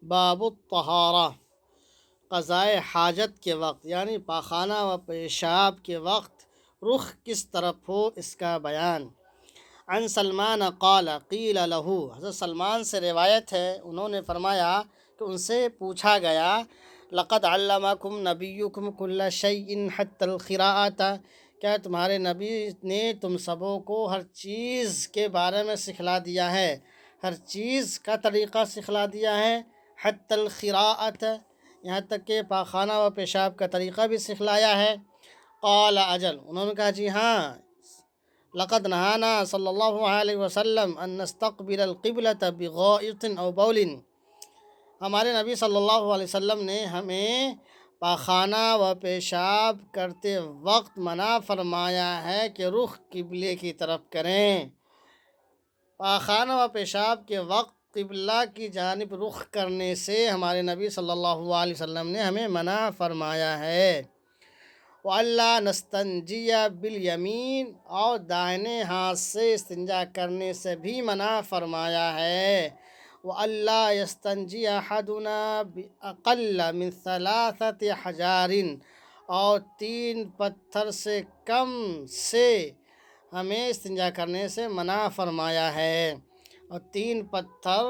باب الطہارہ، قضائے حاجت کے وقت یعنی پاخانہ و پیشاب کے وقت رخ کس طرف ہو اس کا بیان۔ عن سلمان قال قیل لہ، حضرت سلمان سے روایت ہے انہوں نے فرمایا کہ ان سے پوچھا گیا لقد علمکم نبیکم کل شیء حتی القراءۃ، کیا تمہارے نبی نے تم سبوں کو ہر چیز کے بارے میں سکھلا دیا ہے، ہر چیز کا طریقہ سکھلا دیا ہے، حتی القراءۃ یہاں تک کہ پاخانہ و پیشاب کا طریقہ بھی سکھلایا ہے۔ قال اجل، انہوں نے کہا جی ہاں، لقد نہانا صلی اللہ علیہ وسلم ان نستقبل القبلۃ بغائط او بول، ہمارے نبی صلی اللہ علیہ وسلم نے ہمیں پاخانہ و پیشاب کرتے وقت منع فرمایا ہے کہ رخ قبلے کی طرف کریں۔ پاخانہ و پیشاب کے وقت قبلہ کی جانب رخ کرنے سے ہمارے نبی صلی اللہ علیہ وسلم نے ہمیں منع فرمایا ہے۔ وَأَلَّا نَسْتَنْجِيَ بِالْيَمِينِ، اور دائنے ہاتھ سے استنجا کرنے سے بھی منع فرمایا ہے۔ وَأَلَّا يَسْتَنْجِيَ أَحَدُنَا بِأَقَلَّ مِنْ 3 حَجَارٍ، اور 3 پتھر سے کم سے ہمیں استنجا کرنے سے منع فرمایا ہے، اور 3 پتھر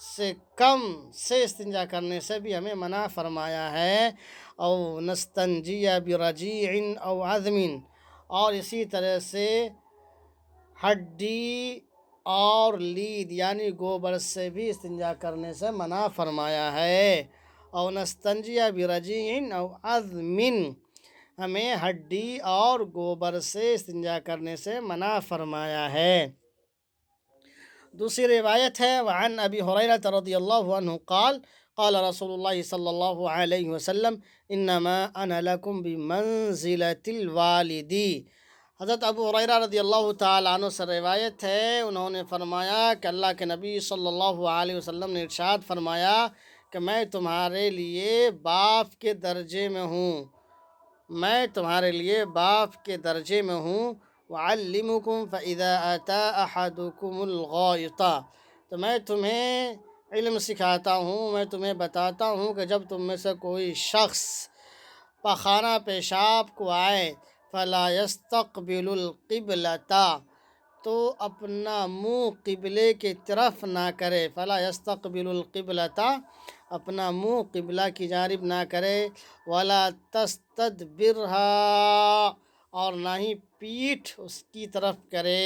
سے کم سے استنجا کرنے سے بھی ہمیں منع فرمایا ہے۔ او نستنجی برجیع او عظم، اور اسی طرح سے ہڈی اور لید یعنی گوبر سے بھی استنجا کرنے سے منع فرمایا ہے۔ او نستنجی برجیع او عظم، ہمیں ہڈی اور گوبر سے استنجا کرنے سے منع فرمایا ہے۔ دوسری روایت ہے وعن ابی ہریرہ رضی اللہ عنہ قال قال رسول اللہ صلی اللہ علیہ وسلم انما انا لکم بمنزلۃ الوالد، حضرت ابو ہریرہ رضی اللہ تعالیٰ عنہ سے روایت ہے انہوں نے فرمایا کہ اللہ کے نبی صلی اللہ علیہ وسلم نے ارشاد فرمایا کہ میں تمہارے لیے باپ کے درجے میں ہوں، میں تمہارے لیے باپ کے درجے میں ہوں۔ وَعَلِّمُكُمْ فَإِذَا أَتَى أَحَدُكُمُ الْغَائِطَ، تو میں تمہیں علم سکھاتا ہوں، میں تمہیں بتاتا ہوں کہ جب تم میں سے کوئی شخص پاخانہ پیشاب کو آئے فَلَا يَسْتَقْبِلُ الْقِبْلَةَ، تو اپنا منہ قبلے کی طرف نہ کرے، فَلَا يَسْتَقْبِلُ الْقِبْلَةَ، اپنا منہ قبلہ کی جانب نہ کرے، وَلَا تَسْتَدْبِرْهَا، اور نہ ہی پیٹھ اس کی طرف کرے،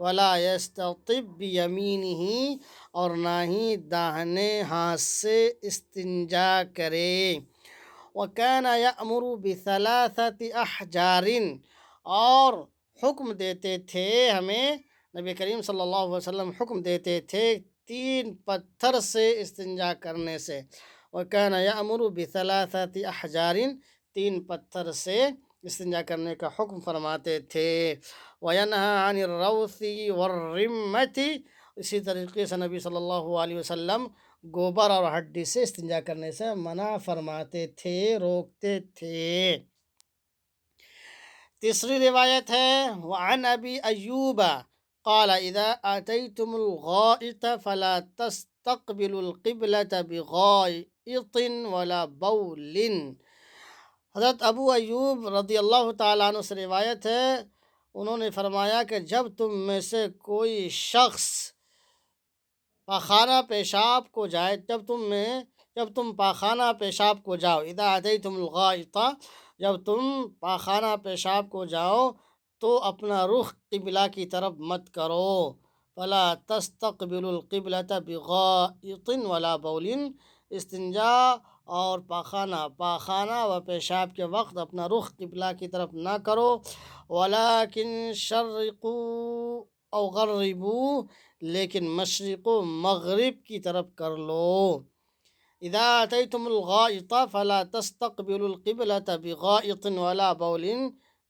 وَلَا يَسْتَطِبْ بِيَمِينِهِ، اور نہ ہی داہنے ہاتھ سے استنجا کرے۔ وَكَانَ يَأْمُرُ بِثَلَاثَةِ أَحْجَارٍ، اور حکم دیتے تھے ہمیں نبی کریم صلی اللہ علیہ وسلم حکم دیتے تھے 3 پتھر سے استنجا کرنے سے۔ وَكَانَ يَأْمُرُ بِثَلَاثَةِ أَحْجَارٍ، 3 پتھر سے استنجا کرنے کا حکم فرماتے تھے۔ وَيَنْهَى عَنِ الرَّوْثِ وَالرِّمَّةِ، اسی طریقے سے نبی صلی اللہ علیہ وسلم گوبر اور ہڈی سے استنجا کرنے سے منع فرماتے تھے، روکتے تھے۔ تیسری روایت ہے وعن ابی ایوب قال اذا اتیتم الغائط فلا تستقبلوا القبلة بغائط ولا بول، حضرت ابو ایوب رضی اللہ تعالیٰ عنہ سے روایت ہے انہوں نے فرمایا کہ جب تم میں سے کوئی شخص پاخانہ پیشاب کو جائے، جب تم پاخانہ پیشاب کو جاؤ، اذا اتیتم الغائط، جب تم پاخانہ پیشاب کو جاؤ تو اپنا رخ قبلہ کی طرف مت کرو، فلا تستقبلوا القبلة بغائط ولا بول، استنجا اور پاخانہ و پیشاب کے وقت اپنا رخ قبلہ کی طرف نہ کرو، ولیکن شرقوا او غربوا، لیکن مشرق و مغرب کی طرف کر لو۔ اذا اتیتم الغائط فلا تستقبلوا القبلة بغائط ولا بول،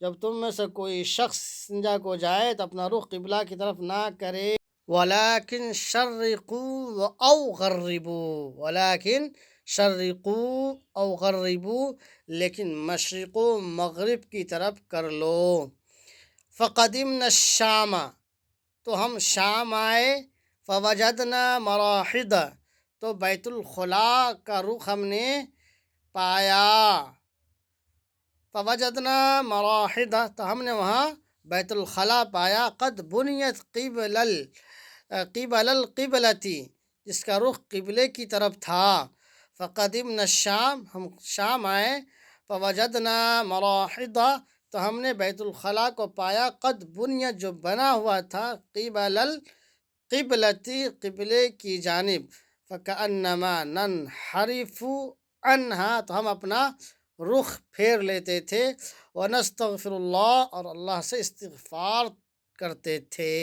جب تم میں سے کوئی شخص استنجا کو جائے تو اپنا رخ قبلہ کی طرف نہ کرے، ولیکن شرقوا او غربوا، ولیکن شرقوا او غربوا، لیکن مشرق و مغرب کی طرف کر لو۔ فقدمنا الشام، تو ہم شام آئے، فوجدنا مراحض، تو بیت الخلا کا رخ ہم نے پایا۔ فوجدنا مراحدہ، تو ہم نے وہاں بیت الخلا پایا، قد بنیت قبل القبلتی، جس کا رخ قبلے کی طرف تھا۔ فقدمنا الشام، ہم شام آئے، فوجدنا مراحدہ، تو ہم نے بیت الخلا کو پایا، قد بنیت، جو بنا ہوا تھا، قبل القبلتی، قبلے کی جانب، فکأنما ننحرف عنہا، تو ہم اپنا رخ پھیر لیتے تھے، ونستغفر اللہ، اور اللہ سے استغفار کرتے تھے۔